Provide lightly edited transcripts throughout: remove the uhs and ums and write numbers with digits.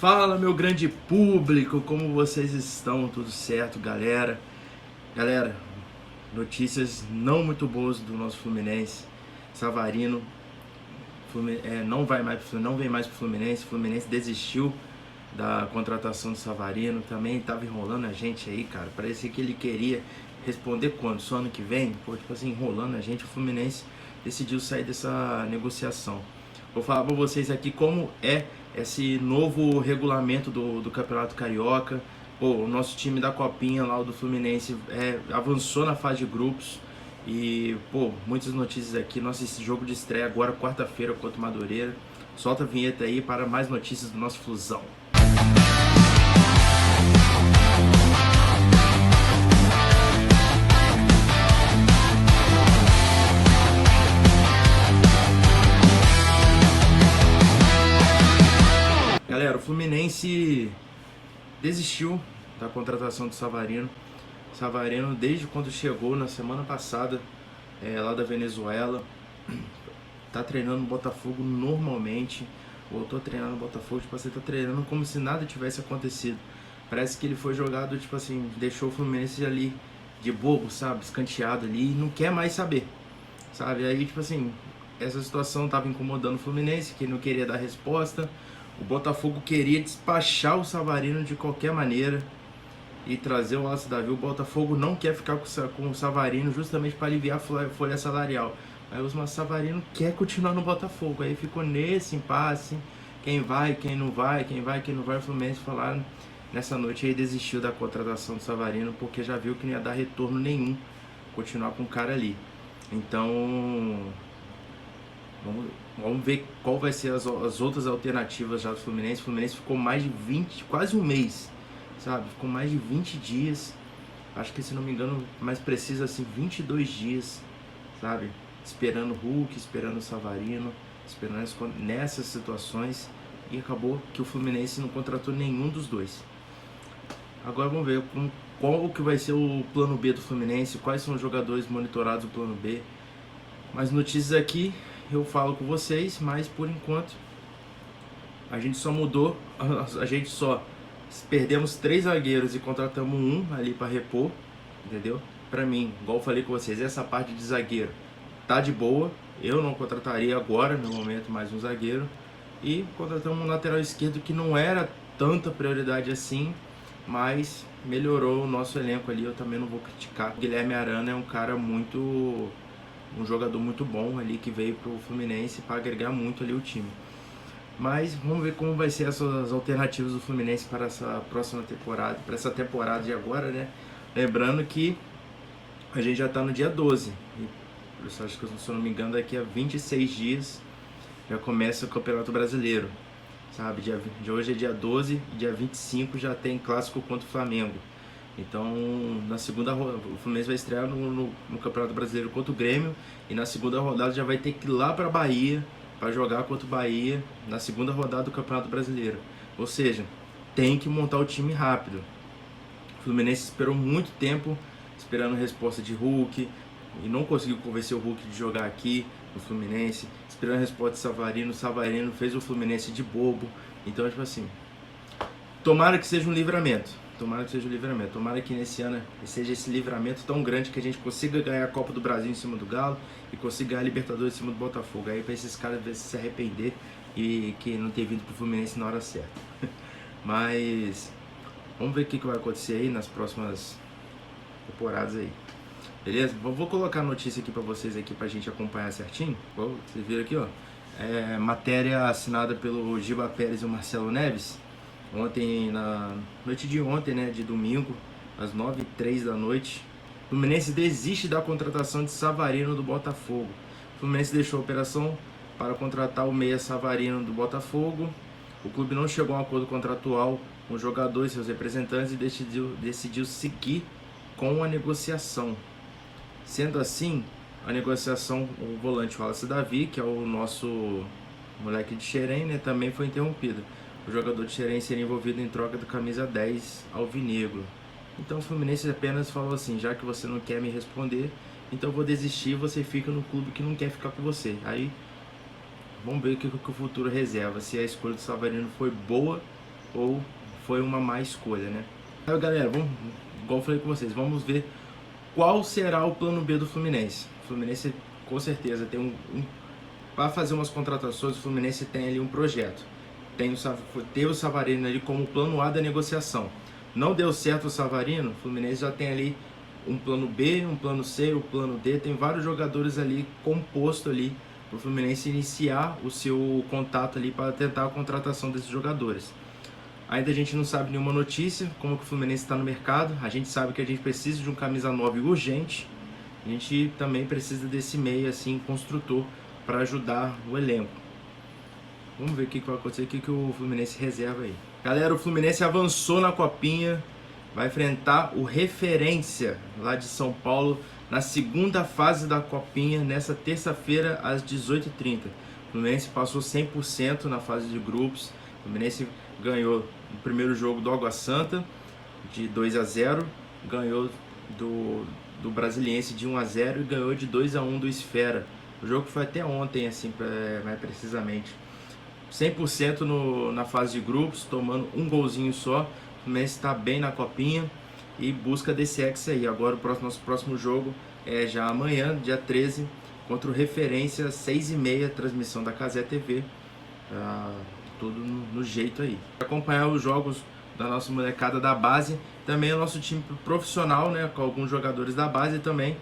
Fala, meu grande público, como vocês estão? Tudo certo, galera? Galera, notícias não muito boas do nosso Fluminense. Savarino não vem mais pro Fluminense. O Fluminense desistiu da contratação do Savarino. Também tava enrolando a gente aí, cara. Parecia que ele queria responder quando? Só ano que vem? Pô, tipo assim, enrolando a gente. O Fluminense decidiu sair dessa negociação. Vou falar pra vocês aqui como é esse novo regulamento do Campeonato Carioca. Pô, o nosso time da Copinha lá, o do Fluminense, avançou na fase de grupos. E, pô, muitas notícias aqui. Nosso esse jogo de estreia agora, quarta-feira, contra o Madureira. Solta a vinheta aí para mais notícias do nosso Flusão. Galera, o Fluminense desistiu da contratação do Savarino. Savarino, desde quando chegou na semana passada, lá da Venezuela, tá treinando no Botafogo normalmente. Voltou a treinar no Botafogo, tipo assim, tá treinando como se nada tivesse acontecido. Parece que ele foi jogado, tipo assim, deixou o Fluminense ali de bobo, sabe? Escanteado ali e não quer mais saber, sabe? Aí, tipo assim, essa situação tava incomodando o Fluminense, que ele não queria dar resposta. O Botafogo queria despachar o Savarino de qualquer maneira e trazer o Wallace Davi. O Botafogo não quer ficar com o Savarino justamente para aliviar a folha salarial. Aí o Savarino quer continuar no Botafogo. Aí ficou nesse impasse. Quem vai, quem não vai, quem vai, quem não vai. O Fluminense falaram nessa noite aí, desistiu da contratação do Savarino porque já viu que não ia dar retorno nenhum continuar com o cara ali. Então vamos ver qual vai ser as outras alternativas já do Fluminense. O Fluminense ficou mais de 20, quase um mês, sabe? Ficou mais de 20 dias. Acho que, se não me engano, mais preciso assim, 22 dias, sabe? Esperando o Hulk, esperando o Savarino, esperando nessas situações. E acabou que o Fluminense não contratou nenhum dos dois. Agora vamos ver qual que vai ser o plano B do Fluminense, quais são os jogadores monitorados do plano B. Mais notícias aqui eu falo com vocês, mas por enquanto a gente só mudou, perdemos 3 zagueiros e contratamos um ali para repor, entendeu? Para mim, igual eu falei com vocês, essa parte de zagueiro tá de boa, eu não contrataria agora no momento mais um zagueiro, e contratamos um lateral esquerdo que não era tanta prioridade assim, mas melhorou o nosso elenco ali. Eu também não vou criticar. O Guilherme Arana é um jogador muito bom ali, que veio pro Fluminense para agregar muito ali o time. Mas vamos ver como vai ser essas alternativas do Fluminense para essa próxima temporada, para essa temporada de agora, né? Lembrando que a gente já está no dia 12. E, acho que, se eu não me engano, daqui a 26 dias já começa o Campeonato Brasileiro, sabe? De hoje é dia 12, dia 25 já tem clássico contra o Flamengo. Então, na segunda rodada, o Fluminense vai estrear no Campeonato Brasileiro contra o Grêmio. E na segunda rodada já vai ter que ir lá para Bahia para jogar contra o Bahia na segunda rodada do Campeonato Brasileiro. Ou seja, tem que montar o time rápido. O Fluminense esperou muito tempo esperando a resposta de Hulk e não conseguiu convencer o Hulk de jogar aqui no Fluminense. Esperando a resposta de Savarino. O Savarino fez o Fluminense de bobo. Então, tipo assim, tomara que seja um livramento. Tomara que seja o livramento. Tomara que nesse ano seja esse livramento tão grande que a gente consiga ganhar a Copa do Brasil em cima do Galo e consiga ganhar a Libertadores em cima do Botafogo. Aí para esses caras se arrepender e que não ter vindo pro Fluminense na hora certa. Mas vamos ver o que vai acontecer aí nas próximas temporadas aí. Beleza? Vou colocar a notícia aqui para vocês aqui pra gente acompanhar certinho. Vocês viram aqui, ó. Matéria assinada pelo Giba Pérez e o Marcelo Neves. Ontem, na noite de ontem, né, de domingo, às 9h03 da noite, o Fluminense desiste da contratação de Savarino do Botafogo. O Fluminense deixou a operação para contratar o meia Savarino do Botafogo. O clube não chegou a um acordo contratual com o jogador e seus representantes e decidiu seguir com a negociação. Sendo assim, a negociação, o volante Wallace Davi, que é o nosso moleque de Xerém, né, também foi interrompida. O jogador de Xerém seria envolvido em troca do camisa 10 alvinegro. Então o Fluminense apenas falou assim: já que você não quer me responder, então eu vou desistir, você fica no clube que não quer ficar com você. Aí vamos ver o que o futuro reserva, se a escolha do Savarino foi boa ou foi uma má escolha, né? Aí, galera, igual eu falei com vocês, vamos ver qual será o plano B do Fluminense. O Fluminense, com certeza, tem para fazer umas contratações, o Fluminense tem ali um projeto. Tem o Savarino ali como plano A da negociação. Não deu certo o Savarino, o Fluminense já tem ali um plano B, um plano C, o plano D. Tem vários jogadores ali composto ali para o Fluminense iniciar o seu contato ali para tentar a contratação desses jogadores. Ainda a gente não sabe nenhuma notícia, como que o Fluminense está no mercado. A gente sabe que a gente precisa de um camisa 9 urgente. A gente também precisa desse meia, assim, construtor, para ajudar o elenco. Vamos ver o que vai acontecer, o que o Fluminense reserva aí. Galera, o Fluminense avançou na Copinha. Vai enfrentar o Referência, lá de São Paulo, na segunda fase da Copinha, nessa terça-feira, às 18h30. O Fluminense passou 100% na fase de grupos. O Fluminense ganhou o primeiro jogo do Água Santa de 2-0, ganhou do Brasiliense de 1-0 e ganhou de 2-1 do Esfera. O jogo foi até ontem, assim, mais precisamente. 100% na fase de grupos, tomando um golzinho só. O Fluminense está bem na Copinha e busca desse ex aí. Agora nosso próximo jogo é já amanhã, dia 13, contra o Referência, 6h30, transmissão da Cazé TV. Tudo no jeito aí. Acompanhar os jogos da nossa molecada da base, também o nosso time profissional, né, com alguns jogadores da base também,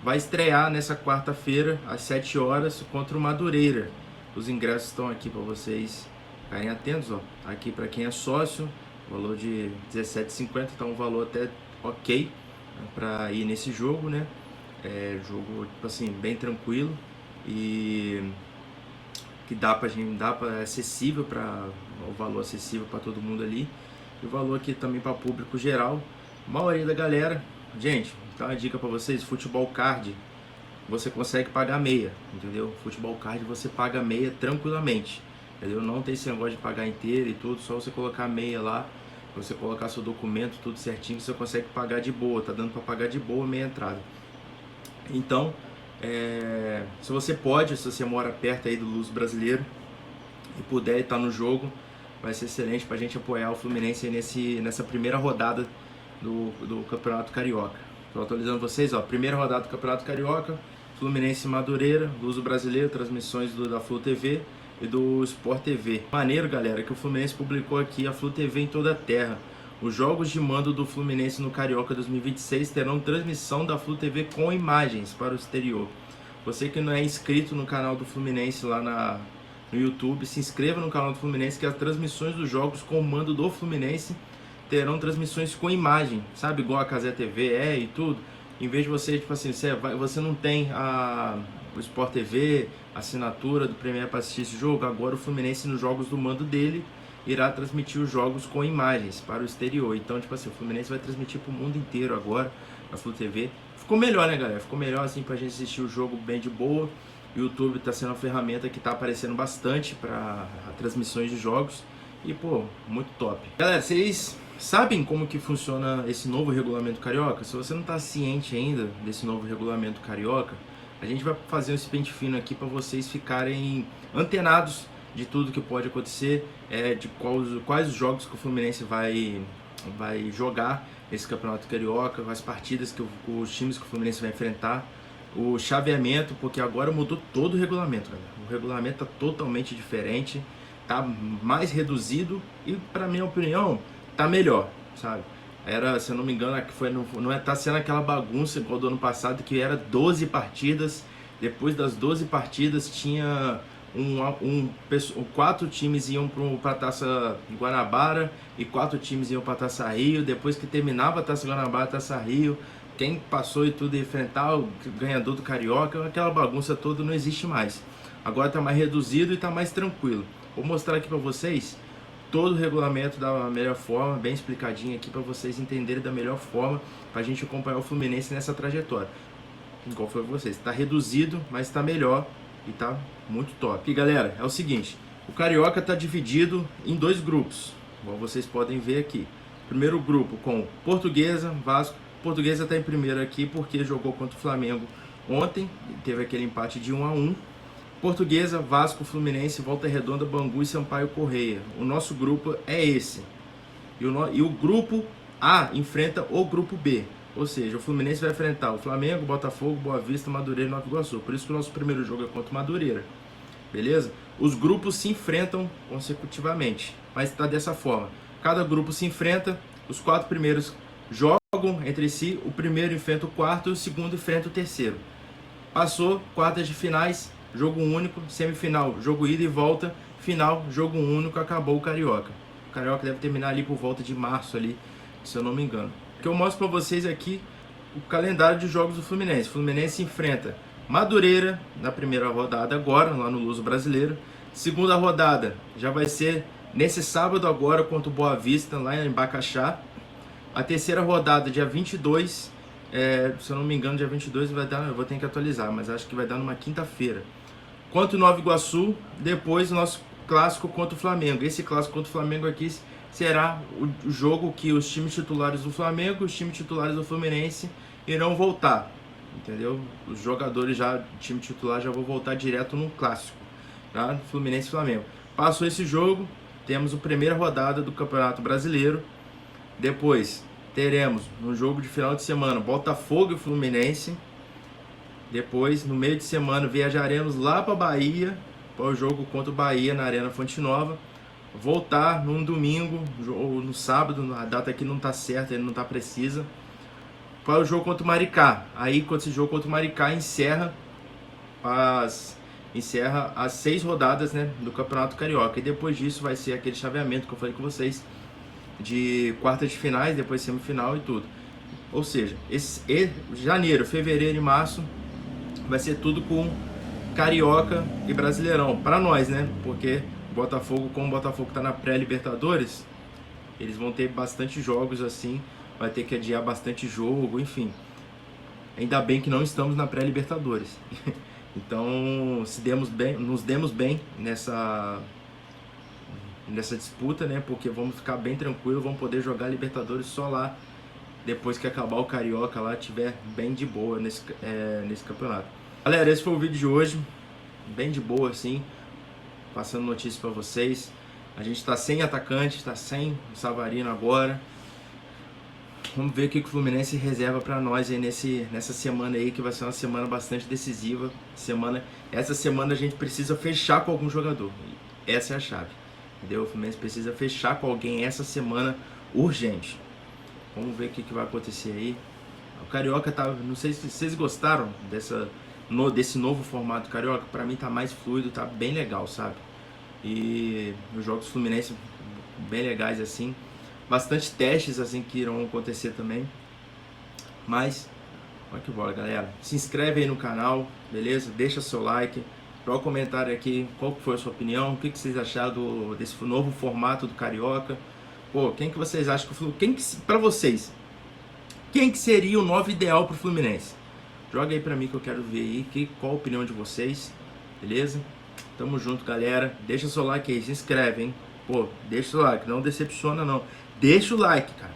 vai estrear nessa quarta-feira, às 7 horas, contra o Madureira. Os ingressos estão aqui para vocês ficarem atentos, ó. Aqui para quem é sócio, valor de R$17,50, então um valor até ok para ir nesse jogo, né? É jogo, tipo assim, bem tranquilo e que acessível, para o valor acessível para todo mundo ali, e o valor aqui também para público geral. A maioria da galera, gente, dá uma dica para vocês: futebol card você consegue pagar meia, entendeu? Futebol card você paga meia tranquilamente, entendeu? Não tem esse negócio de pagar inteira e tudo, só você colocar meia lá, você colocar seu documento tudo certinho, você consegue pagar de boa, tá dando para pagar de boa meia entrada. Então, se você mora perto aí do Luso Brasileiro e puder estar no jogo, vai ser excelente pra gente apoiar o Fluminense nessa primeira rodada do Campeonato Carioca. Estou atualizando vocês, ó, primeira rodada do Campeonato Carioca, Fluminense Madureira, Luso Brasileiro, transmissões da Flu TV e do Sport TV. Maneiro, galera, que o Fluminense publicou aqui a Flu TV em toda a terra. Os jogos de mando do Fluminense no Carioca 2026 terão transmissão da Flu TV com imagens para o exterior. Você que não é inscrito no canal do Fluminense lá no YouTube, se inscreva no canal do Fluminense, que as transmissões dos jogos com o mando do Fluminense terão transmissões com imagem, sabe? Igual a Cazé TV e tudo. Em vez de você, tipo assim, você não tem o Sport TV, a assinatura do Premier para assistir esse jogo, agora o Fluminense nos jogos do mando dele irá transmitir os jogos com imagens para o exterior. Então, tipo assim, o Fluminense vai transmitir para o mundo inteiro agora, na Flu TV. Ficou melhor, né, galera? Ficou melhor, assim, pra gente assistir o jogo bem de boa. O YouTube tá sendo uma ferramenta que tá aparecendo bastante para transmissões de jogos. E, pô, muito top. Galera, vocês sabem como que funciona esse novo regulamento carioca? Se você não tá ciente ainda desse novo regulamento carioca, a gente vai fazer um pente fino aqui para vocês ficarem antenados de tudo que pode acontecer, de quais os jogos que o Fluminense vai jogar nesse Campeonato Carioca, as partidas os times que o Fluminense vai enfrentar, o chaveamento, porque agora mudou todo o regulamento, galera. O regulamento está totalmente diferente, tá mais reduzido e, para minha opinião, tá melhor, sabe? Se eu não me engano, tá sendo aquela bagunça igual do ano passado, que era 12 partidas, depois das 12 partidas tinha 4 times iam para a Taça Guanabara e 4 times iam para a Taça Rio. Depois que terminava a Taça Guanabara, a Taça Rio, quem passou e tudo ia enfrentar o ganhador do Carioca, aquela bagunça toda não existe mais. Agora está mais reduzido e está mais tranquilo. Vou mostrar aqui para vocês todo o regulamento da melhor forma, bem explicadinho aqui para vocês entenderem da melhor forma, para a gente acompanhar o Fluminense nessa trajetória. Igual foi para vocês, está reduzido, mas está melhor. E tá muito top. E galera, é o seguinte, o Carioca tá dividido em 2 grupos, como vocês podem ver aqui. Primeiro grupo com Portuguesa, Vasco. Portuguesa tá em primeiro aqui porque jogou contra o Flamengo ontem, teve aquele empate de 1-1. Portuguesa, Vasco, Fluminense, Volta Redonda, Bangu e Sampaio Correia. O nosso grupo é esse. E o grupo A enfrenta o grupo B. Ou seja, o Fluminense vai enfrentar o Flamengo, Botafogo, Boa Vista, Madureira e Nova Iguaçu. Por isso que o nosso primeiro jogo é contra o Madureira. Beleza? Os grupos se enfrentam consecutivamente, mas está dessa forma. Cada grupo se enfrenta, os 4 primeiros jogam entre si, o primeiro enfrenta o quarto e o segundo enfrenta o terceiro. Passou, quartas de finais, jogo único, semifinal, jogo ida e volta, final, jogo único, acabou o Carioca. O Carioca deve terminar ali por volta de março ali, se eu não me engano. O que eu mostro para vocês aqui o calendário de jogos do Fluminense. O Fluminense enfrenta Madureira na primeira rodada agora, lá no Luso Brasileiro. Segunda rodada já vai ser nesse sábado agora contra o Boa Vista, lá em Bacaxá. A terceira rodada, dia 22, se eu não me engano, dia 22 vai dar, eu vou ter que atualizar, mas acho que vai dar numa quinta-feira. Contra o Nova Iguaçu, depois o nosso clássico contra o Flamengo. Esse clássico contra o Flamengo aqui será o jogo que os times titulares do Flamengo e os times titulares do Fluminense irão voltar, entendeu? Os jogadores já, time titular, já vão voltar direto no clássico, tá? Fluminense e Flamengo. Passou esse jogo, temos a primeira rodada do Campeonato Brasileiro. Depois teremos no jogo de final de semana Botafogo e Fluminense. Depois, no meio de semana, viajaremos lá para Bahia para o jogo contra o Bahia na Arena Fonte Nova. Voltar num domingo ou no sábado, a data aqui não está certa, ele não está precisa, para o jogo contra o Maricá. Aí, quando esse jogo contra o Maricá encerra as 6 rodadas, né, do Campeonato Carioca. E depois disso vai ser aquele chaveamento que eu falei com vocês, de quartas de finais, depois semifinal e tudo. Ou seja, janeiro, fevereiro e março vai ser tudo com Carioca e Brasileirão. Para nós, né? Porque Botafogo, como o Botafogo está na pré-Libertadores, eles vão ter bastante jogos assim, vai ter que adiar bastante jogo, enfim. Ainda bem que não estamos na pré-Libertadores. Então, nos demos bem nessa disputa, né? Porque vamos ficar bem tranquilo, vamos poder jogar Libertadores só lá, depois que acabar o Carioca lá, tiver bem de boa nesse campeonato. Galera, esse foi o vídeo de hoje, bem de boa assim, passando notícias para vocês. A gente está sem atacante, está sem o Savarino agora. Vamos ver o que o Fluminense reserva para nós aí nessa semana aí, que vai ser uma semana bastante decisiva. Essa semana a gente precisa fechar com algum jogador. Essa é a chave, entendeu? O Fluminense precisa fechar com alguém essa semana urgente. Vamos ver o que vai acontecer aí. O Carioca tá, não sei se vocês gostaram desse novo formato Carioca. Para mim tá mais fluido, tá bem legal, sabe? E os jogos Fluminense bem legais assim. Bastante testes assim que irão acontecer também. Mas, olha que bola, galera. Se inscreve aí no canal, beleza? Deixa seu like. Coloca um comentário aqui qual foi a sua opinião. O que vocês acharam desse novo formato do Carioca. Pô, quem que vocês acham pra vocês, quem que seria o novo ideal pro Fluminense? Joga aí pra mim que eu quero ver aí qual a opinião de vocês, beleza? Tamo junto, galera. Deixa seu like aí, se inscreve, hein? Pô, deixa o like, não decepciona não. Deixa o like, cara.